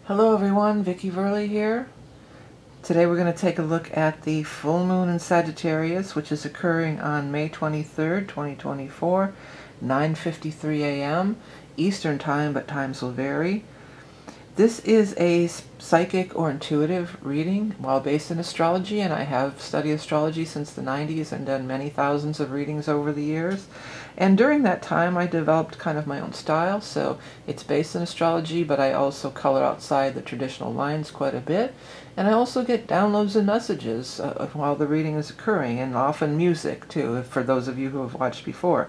Hello everyone, Vickieverlie here. Today we're going to take a look at the full moon in Sagittarius, which is occurring on May 23rd, 2024, 9:53 a.m. Eastern Time, but times will vary. This is a psychic or intuitive reading while based in astrology, and I have studied astrology since the 90s and done many thousands of readings over the years. And during that time I developed kind of my own style, so it's based in astrology, but I also color outside the traditional lines quite a bit. And I also get downloads and messages while the reading is occurring, and often music too, for those of you who have watched before.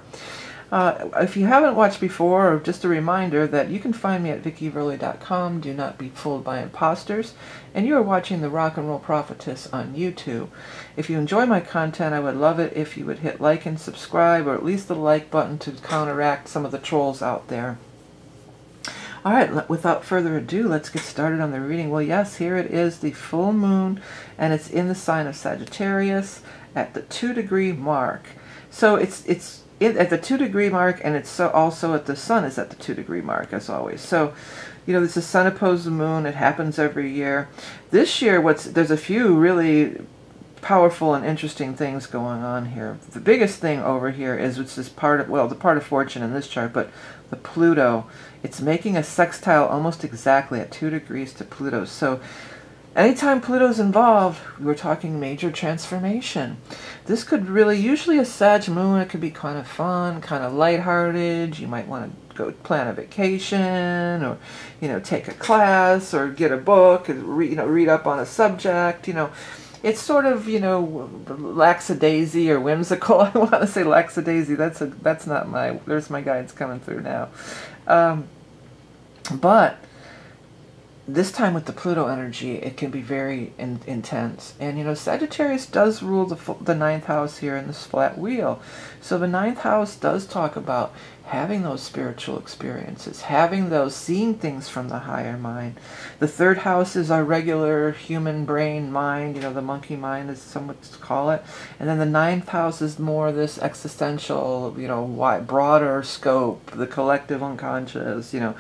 If you haven't watched before, just a reminder that you can find me at vickieverlie.com. Do not be fooled by imposters. And you are watching the Rock and Roll Prophetess on YouTube. If you enjoy my content, I would love it if you would hit like and subscribe, or at least the like button to counteract some of the trolls out there. Alright, without further ado, let's get started on the reading. Well, yes, here it is, the full moon, and it's in the sign of Sagittarius at the 2-degree mark. So it's at the 2-degree mark, and it's also at the sun is at the 2-degree mark, as always. So, you know, this is sun opposed the moon. It happens every year. This year, there's a few really powerful and interesting things going on here. The biggest thing over here is it's this part of, well, the part of fortune in this chart, but the Pluto. It's making a sextile almost exactly at 2 degrees to Pluto. So anytime Pluto's involved, we're talking major transformation. This could really, usually a Sag moon, it could be kind of fun, kind of lighthearted. You might want to go plan a vacation, or, you know, take a class, or get a book, and read up on a subject. You know, it's sort of, you know, lackadaisy or whimsical. I want to say lackadaisy. That's not my. There's my guides coming through now. But this time with the Pluto energy, it can be very intense. And, you know, Sagittarius does rule the 9th house here in this flat wheel. So the 9th house does talk about having those spiritual experiences, seeing things from the higher mind. The 3rd house is our regular human brain mind, you know, the monkey mind, as some would call it. And then the 9th house is more this existential, you know, broader scope, the collective unconscious, you know,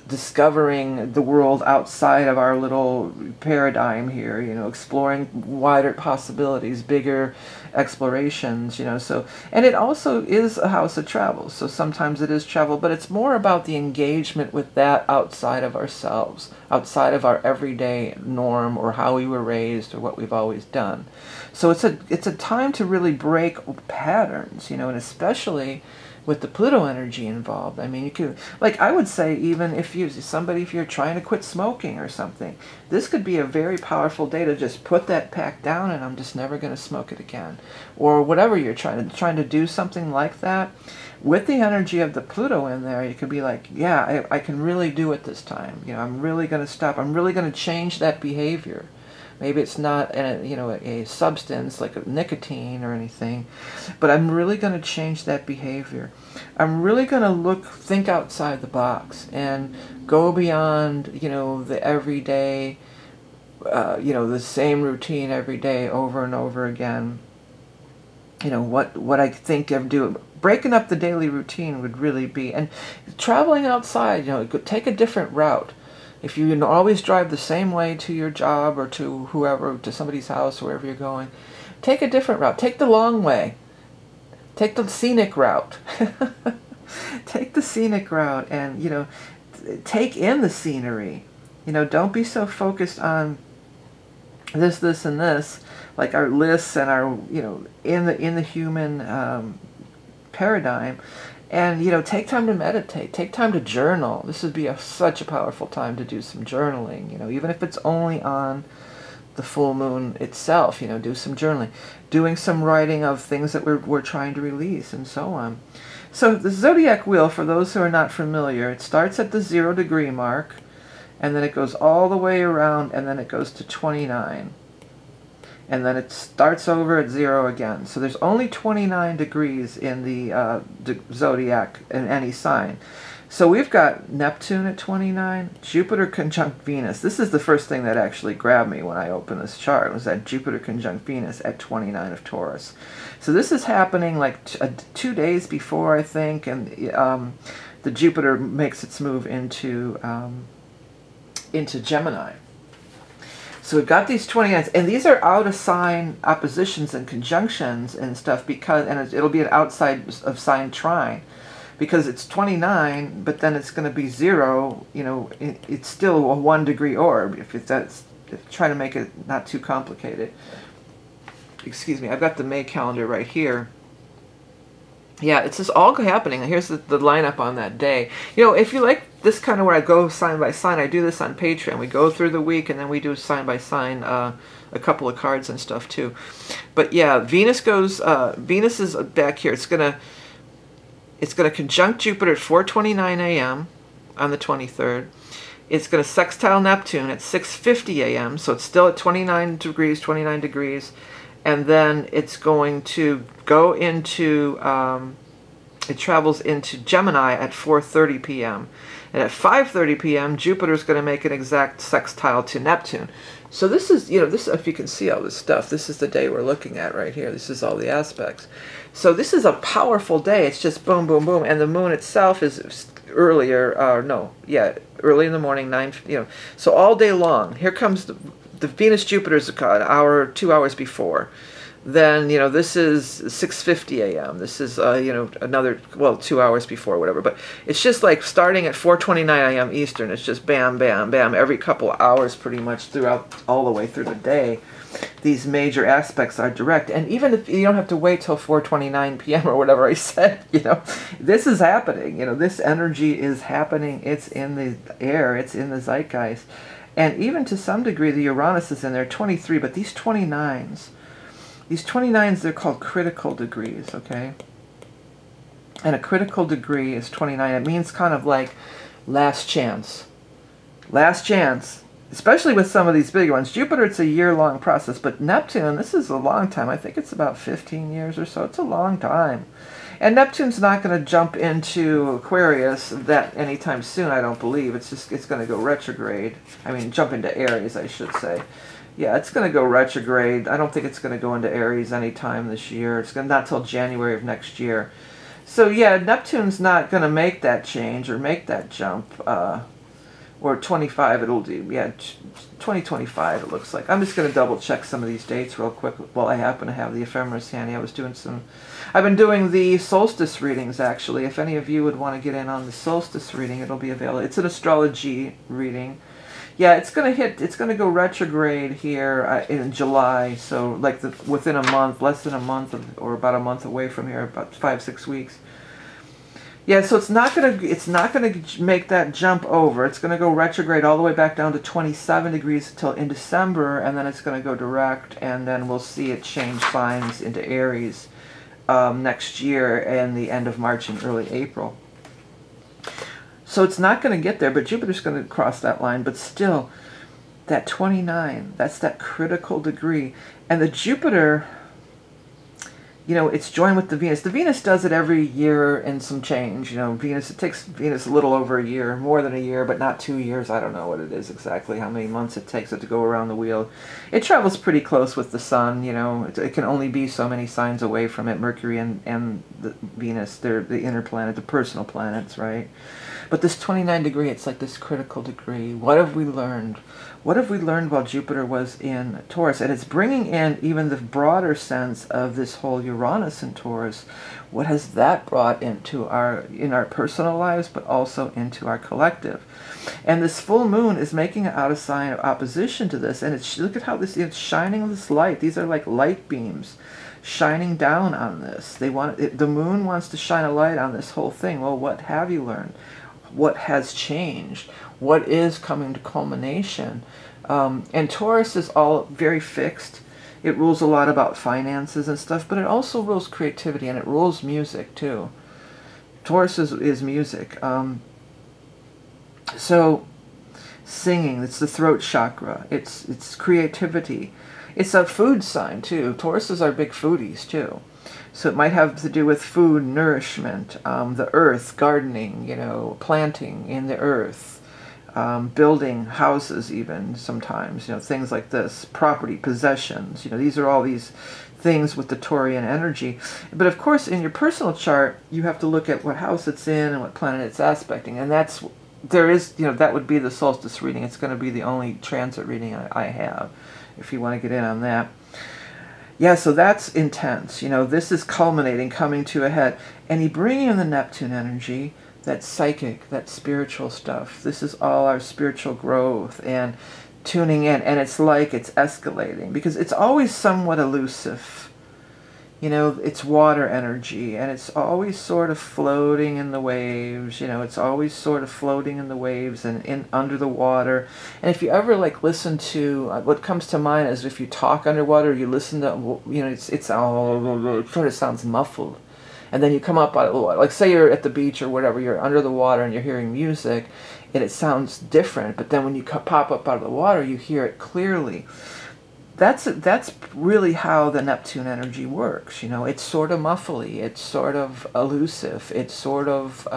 discovering the world outside of our little paradigm here, you know, exploring wider possibilities, bigger explorations, you know. So, and it also is a house of travel, so sometimes it is travel, but it's more about the engagement with that outside of ourselves, outside of our everyday norm, or how we were raised, or what we've always done. So it's a time to really break patterns, you know, and especially with the Pluto energy involved. I mean, you could, like, I would say, even if you're trying to quit smoking or something, this could be a very powerful day to just put that pack down, and I'm just never going to smoke it again, or whatever you're trying to do something like that. With the energy of the Pluto in there, you could be like, yeah, I can really do it this time. You know, I'm really going to stop. I'm really going to change that behavior. Maybe it's not a substance like nicotine or anything, but I'm really going to change that behavior. I'm really going to think outside the box and go beyond, you know, the everyday, you know, the same routine every day over and over again. You know, what I think of doing. Breaking up the daily routine would really be, and traveling outside, you know, take a different route. If you always drive the same way to your job, or to whoever, to somebody's house, wherever you're going, take a different route. Take the long way. Take the scenic route. Take the scenic route, and, you know, take in the scenery. You know, don't be so focused on this, and this, like our lists and our, you know, in the human paradigm. And, you know, take time to meditate, take time to journal. This would be such a powerful time to do some journaling, you know, even if it's only on the full moon itself, you know, do some journaling, doing some writing of things that we're trying to release, and so on. So the zodiac wheel, for those who are not familiar, it starts at the 0-degree mark, and then it goes all the way around, and then it goes to 29. And then it starts over at 0 again. So there's only 29 degrees in the zodiac in any sign. So we've got Neptune at 29, Jupiter conjunct Venus. This is the first thing that actually grabbed me when I opened this chart, was that Jupiter conjunct Venus at 29 of Taurus. So this is happening like 2 days before, I think, and the Jupiter makes its move into into Gemini. So we've got these 29s, and these are out of sign oppositions and conjunctions and stuff, because, and it'll be an outside of sign trine, because it's 29, but then it's going to be 0, you know, it's still a 1 degree orb, try to make it not too complicated. Excuse me, I've got the May calendar right here. Yeah, it's just all happening. Here's the lineup on that day. You know, if you like this kind of where I go sign by sign, I do this on Patreon. We go through the week and then we do sign by sign, a couple of cards and stuff too. But yeah, Venus is back here. It's gonna conjunct Jupiter at 4:29 a.m. on the 23rd. It's going to sextile Neptune at 6:50 a.m. So it's still at 29 degrees. And then it's going to go into, it travels into Gemini at 4:30 p.m. And at 5:30 p.m., Jupiter's going to make an exact sextile to Neptune. So this is, you know, this, if you can see all this stuff, this is the day we're looking at right here. This is all the aspects. So this is a powerful day. It's just boom, boom, boom. And the moon itself is earlier, early in the morning, 9, you know. So all day long, here comes the Venus-Jupiter's an hour, 2 hours before. Then, you know, this is 6:50 a.m. This is, you know, another, well, 2 hours before, whatever. But it's just like starting at 4:29 a.m. Eastern. It's just bam, bam, bam, every couple of hours pretty much throughout, all the way through the day. These major aspects are direct. And even if you don't have to wait till 4:29 p.m. or whatever I said, you know, this is happening. You know, this energy is happening. It's in the air. It's in the zeitgeist. And even to some degree, the Uranus is in there, 23. But these 29s, they're called critical degrees, okay? And a critical degree is 29. It means kind of like last chance. Last chance. Especially with some of these bigger ones. Jupiter, it's a year-long process. But Neptune, this is a long time. I think it's about 15 years or so. It's a long time. And Neptune's not going to jump into Aquarius that anytime soon, I don't believe. It's going to go retrograde. I mean, jump into Aries, I should say. Yeah, it's going to go retrograde. I don't think it's going to go into Aries anytime this year. It's not till January of next year. So yeah, Neptune's not going to make that change or make that jump. Or 25, it'll do. Yeah, 2025 it looks like. I'm just going to double check some of these dates real quick while I happen to have the ephemeris handy. I've been doing the solstice readings, actually. If any of you would want to get in on the solstice reading, it'll be available. It's an astrology reading. Yeah, it's going to go retrograde here in July, so like within a month, less than a month, or about a month away from here, about 5-6 weeks. Yeah, so it's not gonna make that jump over. It's gonna go retrograde all the way back down to 27 degrees till in December, and then it's gonna go direct, and then we'll see it change signs into Aries next year and the end of March and early April. So it's not going to get there, but Jupiter's going to cross that line. But still, that 29, that's that critical degree. And the Jupiter, you know, it's joined with the Venus. The Venus does it every year and some change. You know, Venus, it takes Venus a little over a year, more than a year, but not 2 years. I don't know what it is exactly, how many months it takes it to go around the wheel. It travels pretty close with the Sun, you know. It can only be so many signs away from it. Mercury and the Venus, they're the inner planet, the personal planets, right? But this 29 degree, it's like this critical degree. What have we learned? What have we learned while Jupiter was in Taurus? And it's bringing in even the broader sense of this whole Uranus in Taurus. What has that brought into in our personal lives, but also into our collective? And this full moon is making an out of sign of opposition to this. And look at how it's shining this light. These are like light beams shining down on this. The moon wants to shine a light on this whole thing. Well, what have you learned? What has changed? What is coming to culmination? And Taurus is all very fixed. It rules a lot about finances and stuff, but it also rules creativity, and it rules music too. Taurus is music. So singing, it's the throat chakra. It's creativity. It's a food sign too. Tauruses are big foodies too. So it might have to do with food, nourishment, the earth, gardening, you know, planting in the earth, building houses even sometimes, you know, things like this, property, possessions, you know, these are all these things with the Taurian energy. But of course, in your personal chart, you have to look at what house it's in and what planet it's aspecting, and that's there is, you know, that would be the solstice reading. It's going to be the only transit reading I have, if you want to get in on that. Yeah, so that's intense. You know, this is culminating, coming to a head. And you bring in the Neptune energy, that psychic, that spiritual stuff. This is all our spiritual growth and tuning in. And it's like it's escalating because it's always somewhat elusive. You know, it's water energy, and it's always sort of floating in the waves. You know, it's always sort of floating in the waves and in under the water. And if you ever like listen to what comes to mind is if you talk underwater, you listen to, you know, it's all, it sort of sounds muffled. And then you come up out of the water, like say you're at the beach or whatever, you're under the water and you're hearing music, and it sounds different. But then when you pop up out of the water, you hear it clearly. That's really how the Neptune energy works. You know, it's sort of muffly, it's sort of elusive, it's sort of,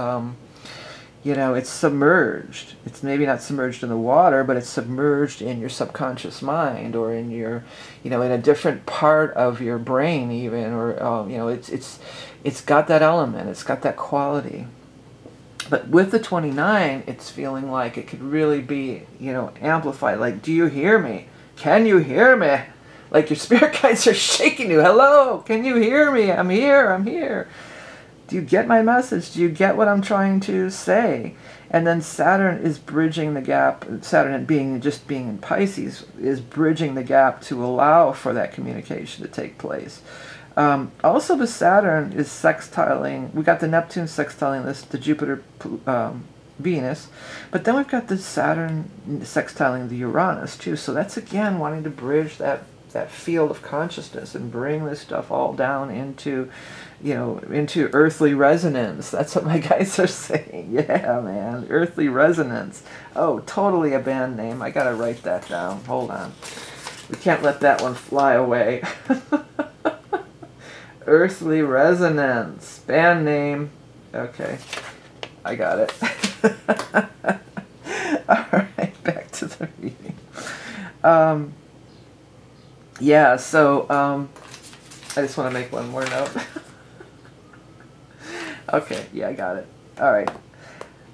you know, it's submerged. It's maybe not submerged in the water, but it's submerged in your subconscious mind, or in your, you know, in a different part of your brain even, or, you know, it's got that element, it's got that quality. But with the 29, it's feeling like it could really be, you know, amplified. Like, do you hear me? Can you hear me? Like your spirit guides are shaking you. Hello, can you hear me? I'm here, I'm here. Do you get my message? Do you get what I'm trying to say? And then Saturn is bridging the gap. Saturn just being in Pisces is bridging the gap to allow for that communication to take place. Also, the Saturn is sextiling. We got the Neptune sextiling the Jupiter, Venus, but then we've got the Saturn sextiling the Uranus too. So that's again wanting to bridge that field of consciousness and bring this stuff all down into, you know, into earthly resonance. That's what my guys are saying. Yeah, man, earthly resonance. Oh, totally a band name. I gotta write that down. Hold on. We can't let that one fly away. Earthly resonance. Band name. Okay. I got it. Alright, back to the reading. Yeah, so I just want to make one more note. Okay, yeah, I got it. Alright.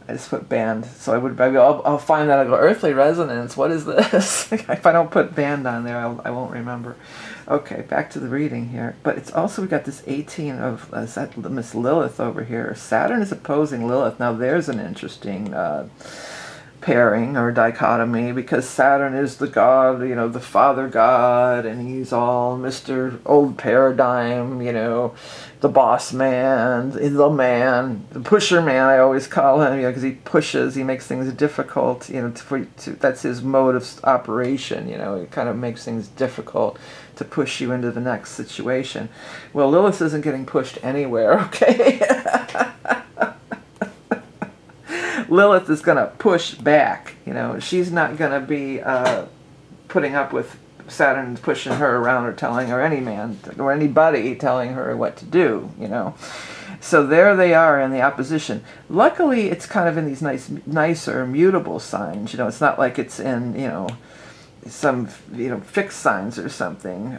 I just put band, so I'll find that. I'll go, earthly resonance, what is this? If I don't put band on there, I won't remember. Okay, back to the reading here. But it's also, we got this 18 of Miss Lilith over here. Saturn is opposing Lilith. Now there's an interesting pairing or dichotomy, because Saturn is the god, you know, the father god, and he's all Mr. Old Paradigm, you know, the boss man, the pusher man, I always call him, you know, because he pushes, he makes things difficult, you know, that's his mode of operation, you know, it kind of makes things difficult to push you into the next situation. Well, Lilith isn't getting pushed anywhere, okay? Lilith is going to push back, you know, she's not going to be putting up with Saturn pushing her around or telling her, any man or anybody telling her what to do, you know. So there they are in the opposition. Luckily, it's kind of in these nicer mutable signs, you know, it's not like it's in, you know, some, you know, fixed signs or something.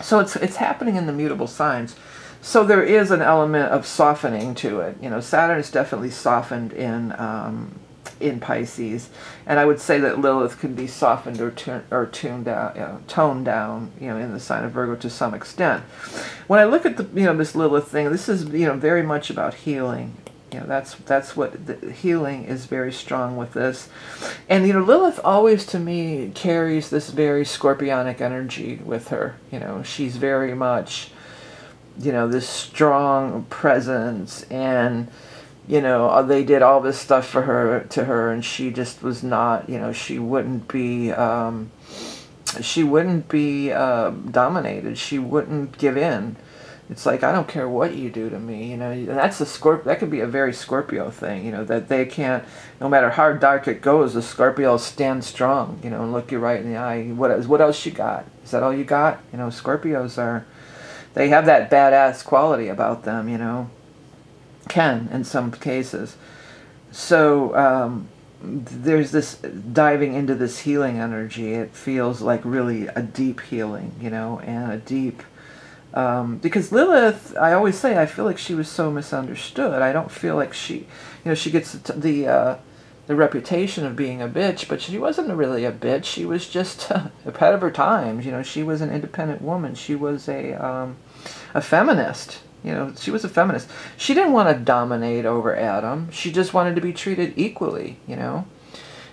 So it's happening in the mutable signs. So there is an element of softening to it. You know, Saturn is definitely softened in Pisces, and I would say that Lilith can be softened or tuned down, you know, toned down, you know, in the sign of Virgo to some extent. When I look at the, you know, this Lilith thing, this is, you know, very much about healing. You know, that's what the healing is very strong with this. And, you know, Lilith always, to me, carries this very scorpionic energy with her. You know, she's very much, you know, this strong presence, and, you know, they did all this stuff for her, to her, and she just was not, you know, she wouldn't be dominated. She wouldn't give in. It's like, I don't care what you do to me, you know. And that's that could be a very Scorpio thing, you know, that they can't, no matter how dark it goes, the Scorpio stands strong, you know, and look you right in the eye. What else you got? Is that all you got? You know, Scorpios are, they have that badass quality about them, you know. Can, in some cases. So, there's this diving into this healing energy. It feels like really a deep healing, you know, and a deep Because Lilith, I always say, I feel like she was so misunderstood. I don't feel like she, she gets the reputation of being a bitch, but she wasn't really a bitch. She was just ahead of her times. She was an independent woman. She was a feminist. She was a feminist. She didn't want to dominate over Adam. She just wanted to be treated equally,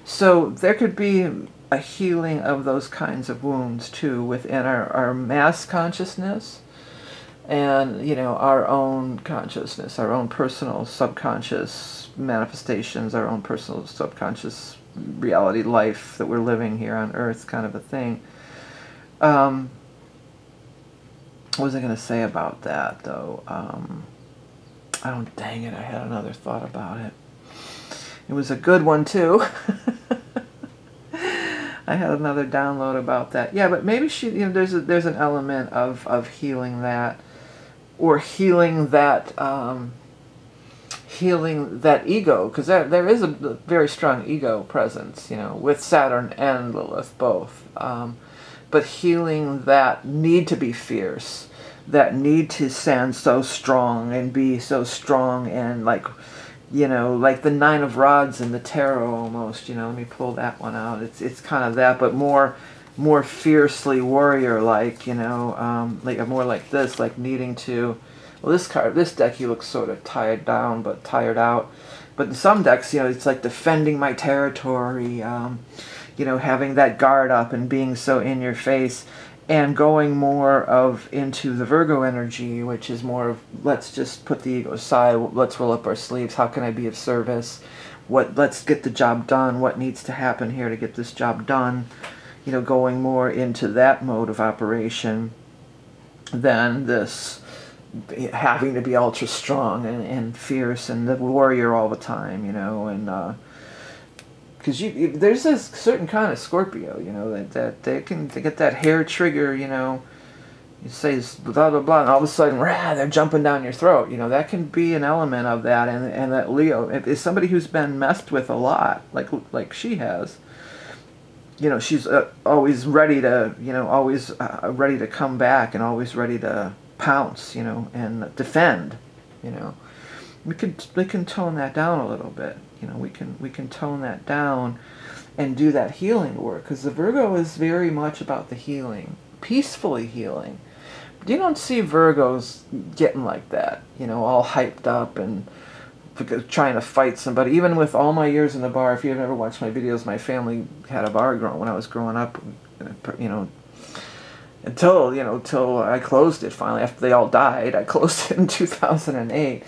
So there could be a healing of those kinds of wounds, too, within our mass consciousness and, our own consciousness, our own personal subconscious manifestations, our own personal subconscious reality life that we're living here on Earth, kind of a thing. What was I going to say about that, though? Oh, dang it, I had another thought about it. It was a good one, too. I had another download about that. Yeah, but maybe she, there's an element of healing that, or healing that ego, because there is a very strong ego presence, with Saturn and Lilith both. But healing that need to be fierce, that need to stand so strong and be so strong and like the Nine of Rods in the tarot almost, let me pull that one out. It's kind of that, but more fiercely warrior-like, like more like this, like needing to, well, this deck, he looks sort of tired down, but tired out. But in some decks, it's like defending my territory, having that guard up and being so in your face, and going more into the Virgo energy, which is more of, let's just put the ego aside, let's roll up our sleeves, how can I be of service, let's get the job done, what needs to happen here to get this job done, going more into that mode of operation than this having to be ultra strong and fierce and the warrior all the time, and because there's this certain kind of Scorpio, that they get that hair trigger, you say blah blah blah, and all of a sudden, rah, they're jumping down your throat. That can be an element of that, and that Leo is somebody who's been messed with a lot, like she has. She's always ready to, always ready to come back and always ready to pounce, and defend. We can tone that down a little bit. We can tone that down and do that healing work, because the Virgo is very much about the healing, peacefully healing. But you don't see Virgos getting like that, all hyped up and trying to fight somebody. Even with all my years in the bar, if you've ever watched my videos, my family had a bar when I was growing up, until I closed it finally. After they all died, I closed it in 2008.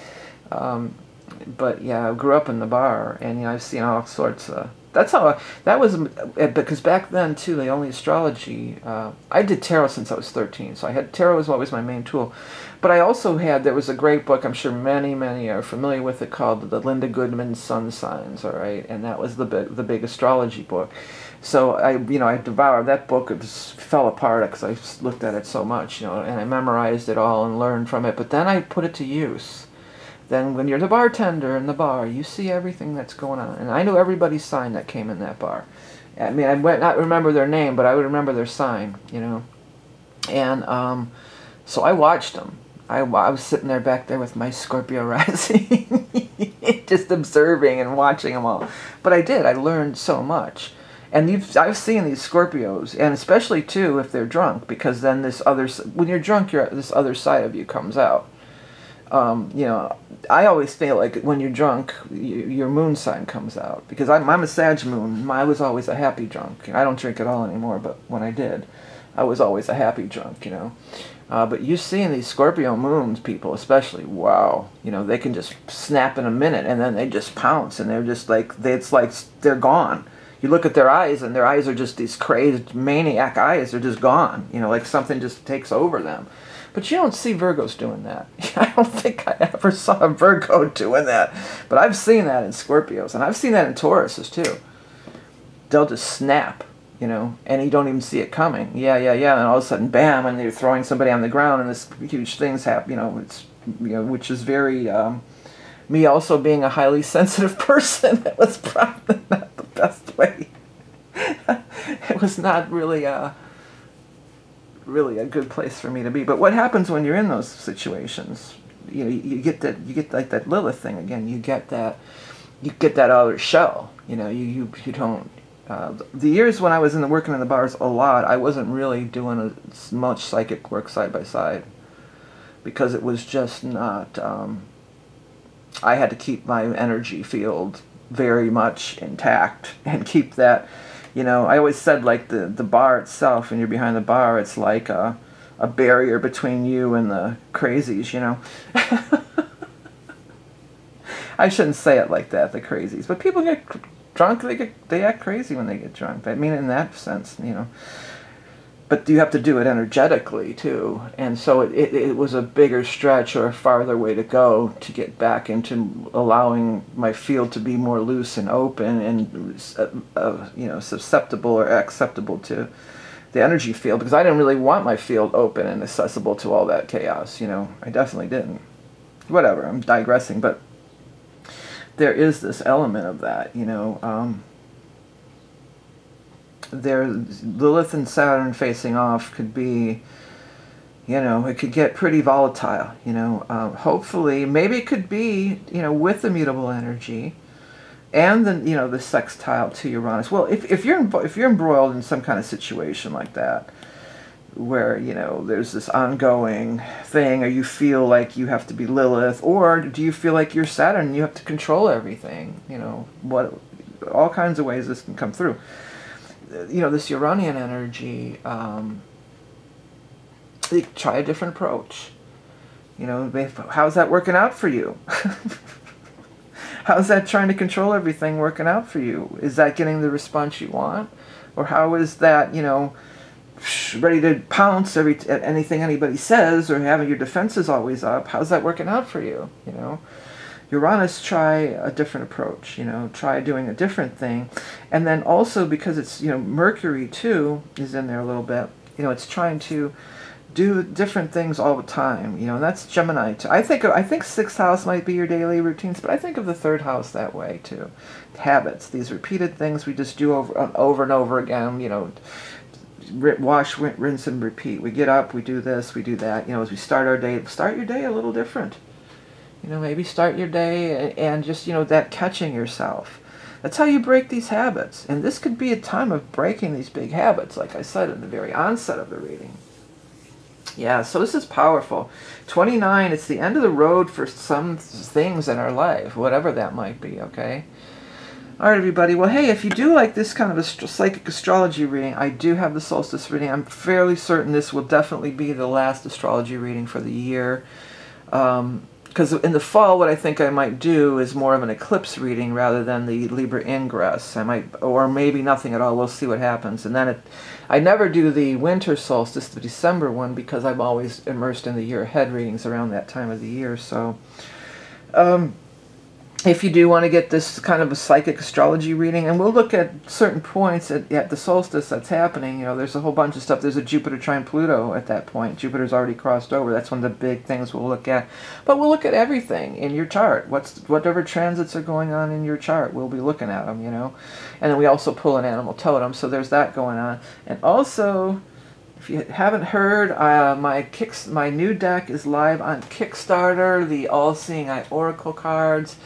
But yeah, I grew up in the bar, and I've seen all sorts of. That was because back then too, the only astrology. I did tarot since I was 13, so I had tarot was always my main tool. But I also there was a great book, I'm sure many are familiar with it, called the Linda Goodman Sun Signs. All right, and that was the big astrology book. So I devoured that book. It just fell apart because I looked at it so much, and I memorized it all and learned from it. But then I put it to use. Then when you're the bartender in the bar, you see everything that's going on. And I knew everybody's sign that came in that bar. I mean, I might not remember their name, but I would remember their sign, And so I watched them. I was sitting there back there with my Scorpio rising, just observing and watching them all. But I did. I learned so much. And I've seen these Scorpios, and especially, too, if they're drunk, because then when you're drunk, this other side of you comes out. I always feel like when you're drunk, your moon sign comes out. Because I'm a Sag moon. I was always a happy drunk. I don't drink at all anymore, but when I did, I was always a happy drunk, But you see in these Scorpio moons, people especially, wow. They can just snap in a minute, and then they just pounce, and they're just like, it's like they're gone. You look at their eyes, and their eyes are just these crazy, maniac eyes. They're just gone. Like something just takes over them. But you don't see Virgos doing that. I don't think I ever saw a Virgo doing that. But I've seen that in Scorpios. And I've seen that in Tauruses, too. They'll just snap, and you don't even see it coming. Yeah. And all of a sudden, bam, and they're throwing somebody on the ground, and this huge thing's happen, it's, which is very, me also being a highly sensitive person. That was probably not the best way. It was not really, really a good place for me to be. But what happens when you're in those situations? You know, you get like that Lilith thing again. You get that outer shell. You know, you don't. The years when I was working in the bars a lot, I wasn't really doing as much psychic work side by side, because it was just not. I had to keep my energy field very much intact and keep that. You know, I always said, like, the bar itself, when you're behind the bar, it's like a barrier between you and the crazies, you know. I shouldn't say it like that, the crazies. But people get drunk, they act crazy when they get drunk. I mean, in that sense, you know. But you have to do it energetically, too. And so it was a bigger stretch or a farther way to go to get back into allowing my field to be more loose and open and, you know, susceptible or acceptable to the energy field. Because I didn't really want my field open and accessible to all that chaos, you know. I definitely didn't. Whatever, I'm digressing. But there is this element of that, you know. Lilith and Saturn facing off could be, you know, it could get pretty volatile, you know. Hopefully, maybe it could be, you know, with the mutable energy and the, you know, the sextile to Uranus. Well, if you're embroiled in some kind of situation like that, where, you know, there's this ongoing thing, or you feel like you have to be Lilith, or do you feel like you're Saturn and you have to control everything, you know, all kinds of ways this can come through. You know, this Uranian energy, you try a different approach. You know, how's that working out for you? How's that trying to control everything working out for you? Is that getting the response you want? Or how is that, you know, ready to pounce at anything anybody says, or having your defenses always up? How's that working out for you? You know? Uranus, try a different approach, you know, try doing a different thing. And then also, because it's, you know, Mercury too is in there a little bit, you know, it's trying to do different things all the time, you know, and that's Gemini too. I think sixth house might be your daily routines, but I think of the third house that way too. Habits, these repeated things we just do over and over again, you know, wash, rinse, and repeat. We get up, we do this, we do that, you know, as we start our day, start your day a little different. You know, maybe start your day and just, you know, that catching yourself. That's how you break these habits. And this could be a time of breaking these big habits, like I said in the very onset of the reading. Yeah, so this is powerful. 29, it's the end of the road for some things in our life, whatever that might be, okay? All right, everybody. Well, hey, if you do like this kind of a psychic astrology reading, I do have the solstice reading. I'm fairly certain this will definitely be the last astrology reading for the year. Because in the fall, what I think I might do is more of an eclipse reading rather than the Libra Ingress. I might, or maybe nothing at all. We'll see what happens. And then I never do the winter solstice, the December one, because I'm always immersed in the year ahead readings around that time of the year. So, if you do want to get this kind of a psychic astrology reading, and we'll look at certain points at the solstice that's happening, you know, there's a whole bunch of stuff. There's a Jupiter trine Pluto at that point. Jupiter's already crossed over. That's one of the big things we'll look at. But we'll look at everything in your chart. Whatever transits are going on in your chart, we'll be looking at them, you know. And then we also pull an animal totem, so there's that going on. And also, if you haven't heard, my new deck is live on Kickstarter, the All-Seeing Eye Oracle cards.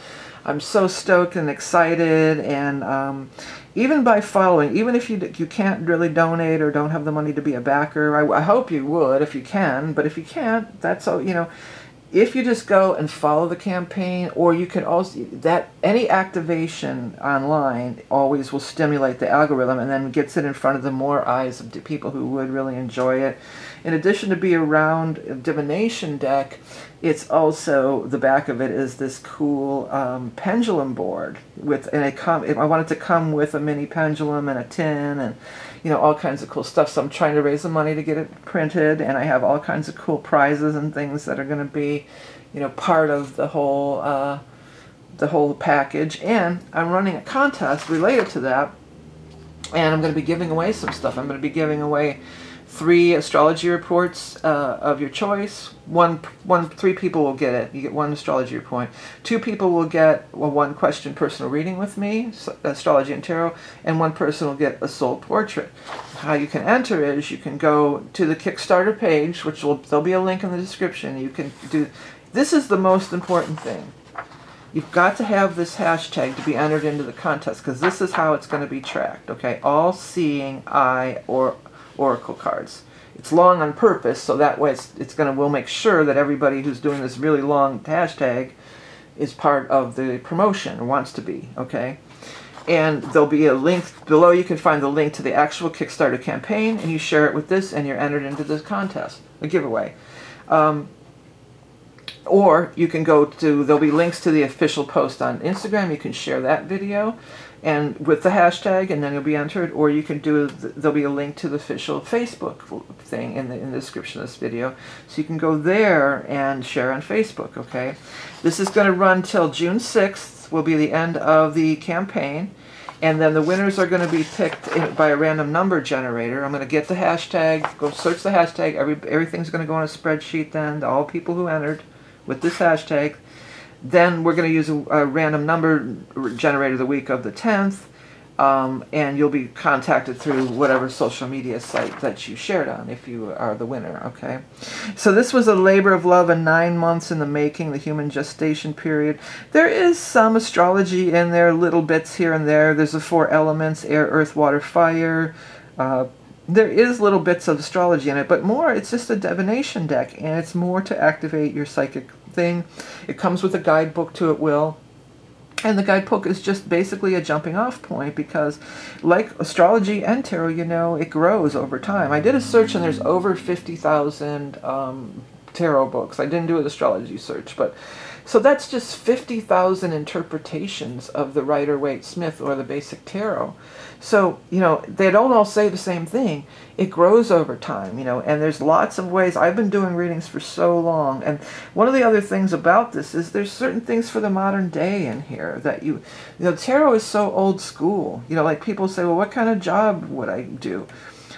I'm so stoked and excited, and even by following, even if you can't really donate or don't have the money to be a backer, I hope you would if you can, but if you can't, that's all, you know, if you just go and follow the campaign, or you can also, any activation online always will stimulate the algorithm and then gets it in front of the more eyes of the people who would really enjoy it. In addition to be a round divination deck, it's also, the back of it is this cool pendulum board I want it to come with a mini pendulum and a tin and, you know, all kinds of cool stuff. So I'm trying to raise the money to get it printed, and I have all kinds of cool prizes and things that are going to be, you know, part of the whole package. And I'm running a contest related to that, and I'm going to be giving away some stuff. I'm going to be giving away 3 astrology reports of your choice. Three people will get it. You get 1 astrology report. 2 people will get a 1-question personal reading with me, astrology and tarot, and 1 person will get a soul portrait. How you can enter is you can go to the Kickstarter page, there'll be a link in the description. You can do. This is the most important thing. You've got to have this hashtag to be entered into the contest, because this is how it's going to be tracked. Okay, all seeing eye or oracle cards. It's long on purpose, so that way we'll make sure that everybody who's doing this really long hashtag is part of the promotion, or wants to be. Okay, and there'll be a link below. You can find the link to the actual Kickstarter campaign, and you share it with this, and you're entered into this contest, a giveaway. Or you can go to, there'll be links to the official post on Instagram. You can share that video and with the hashtag, and then you'll be entered. Or you can do, there'll be a link to the official Facebook thing in the description of this video. So you can go there and share on Facebook, okay? This is going to run till June 6th, will be the end of the campaign. And then the winners are going to be picked by a random number generator. I'm going to get the hashtag, go search the hashtag. Everything's going to go on a spreadsheet then, to all people who entered with this hashtag. Then we're going to use a random number generator the week of the 10th, and you'll be contacted through whatever social media site that you shared on if you are the winner, okay? So this was a labor of love, and 9 months in the making, the human gestation period. There is some astrology in there, little bits here and there. There's the 4 elements: air, earth, water, fire. There is little bits of astrology in it, but more, it's just a divination deck, and it's more to activate your psychic thing. It comes with a guidebook to it, and the guidebook is just basically a jumping off point, because like astrology and tarot, you know, it grows over time. I did a search and there's over 50,000 tarot books. I didn't do an astrology search, but so that's just 50,000 interpretations of the Rider-Waite-Smith or the basic tarot. So, you know, they don't all say the same thing. It grows over time, you know, and there's lots of ways. I've been doing readings for so long, and one of the other things about this is there's certain things for the modern day in here that you know, tarot is so old school. You know, like people say, well, what kind of job would I do?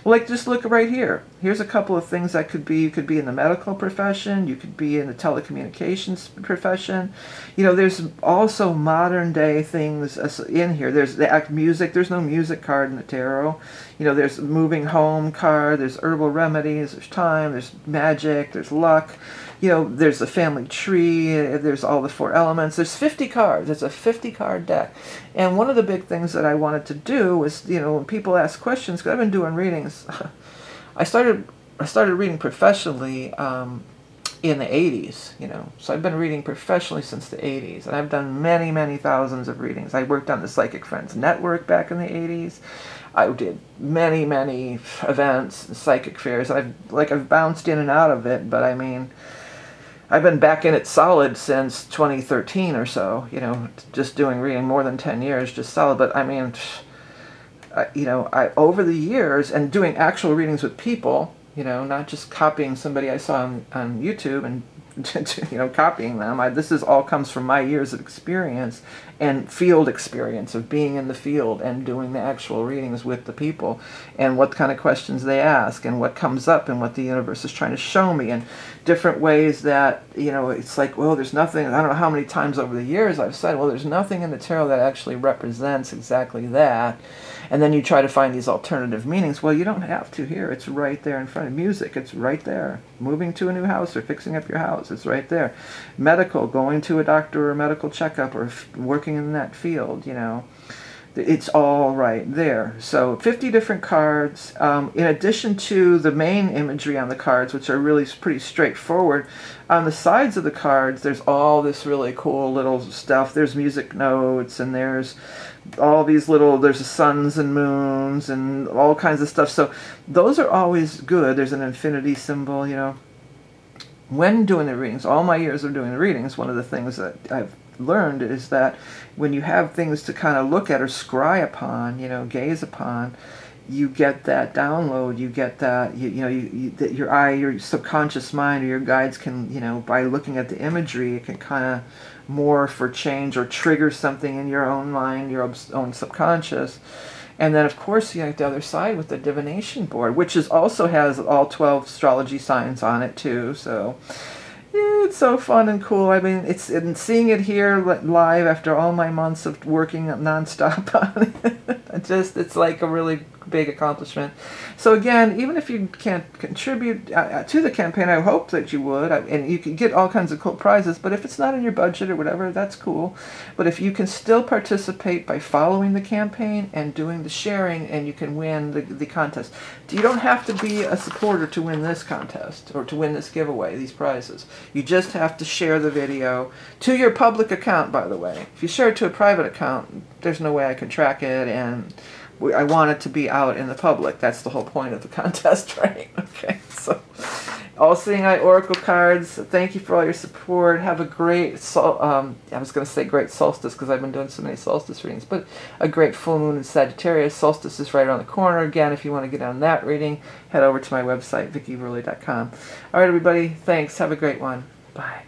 Well, like, just look right here. Here's a couple of things that could be. You could be in the medical profession. You could be in the telecommunications profession. You know, there's also modern day things in here. There's the music. There's no music card in the tarot. You know, there's moving home card. There's herbal remedies. There's time. There's magic. There's luck. You know, there's the family tree, there's all the 4 elements. There's 50 cards. It's a 50-card deck. And one of the big things that I wanted to do was, you know, when people ask questions, because I've been doing readings, I started reading professionally in the 80s, you know. So I've been reading professionally since the 80s, and I've done many, many thousands of readings. I worked on the Psychic Friends Network back in the 80s. I did many, many events, psychic fairs. I've bounced in and out of it, but I mean, I've been back in it solid since 2013 or so, you know, just doing reading more than 10 years, just solid. But I mean, you know, over the years, and doing actual readings with people, you know, not just copying somebody I saw on YouTube and, you know, copying them. This all comes from my years of experience and field experience of being in the field and doing the actual readings with the people, and what kind of questions they ask and what comes up and what the universe is trying to show me, and different ways that, you know, it's like, well, there's nothing. I don't know how many times over the years I've said, well, there's nothing in the tarot that actually represents exactly that. And then you try to find these alternative meanings. Well, you don't have to here. It's right there in front of music. It's right there. Moving to a new house or fixing up your house. It's right there. Medical, going to a doctor or a medical checkup or working in that field, you know. It's all right there. So 50 different cards. In addition to the main imagery on the cards, which are really pretty straightforward, on the sides of the cards, there's all this really cool little stuff. There's music notes, and there's all these little, there's the suns and moons and all kinds of stuff. So those are always good. There's an infinity symbol, you know. When doing the readings, all my years of doing the readings, one of the things that I've learned is that when you have things to kind of look at or scry upon, you know, gaze upon, you get that download, you get that, you know, that your eye, your subconscious mind, or your guides can, you know, by looking at the imagery, it can kind of morph or change or trigger something in your own mind, your own subconscious. And then, of course, you have the other side with the divination board, which also has all 12 astrology signs on it, too. So, yeah, it's so fun and cool. I mean, and seeing it here live after all my months of working nonstop on it, it's like a really big accomplishment. So again, even if you can't contribute to the campaign, I hope that you would, and you can get all kinds of cool prizes, but if it's not in your budget or whatever, that's cool. But if you can still participate by following the campaign and doing the sharing, and you can win the contest. You don't have to be a supporter to win this contest or to win this giveaway, these prizes. You just have to share the video to your public account, by the way. If you share it to a private account, there's no way I can track it, and I want it to be out in the public. That's the whole point of the contest, right? Okay, so All Seeing Eye Oracle cards. Thank you for all your support. Have a great, I was going to say great solstice because I've been doing so many solstice readings, but a great full moon in Sagittarius. Solstice is right around the corner. Again, if you want to get on that reading, head over to my website, vickieverlie.com. All right, everybody. Thanks. Have a great one. Bye.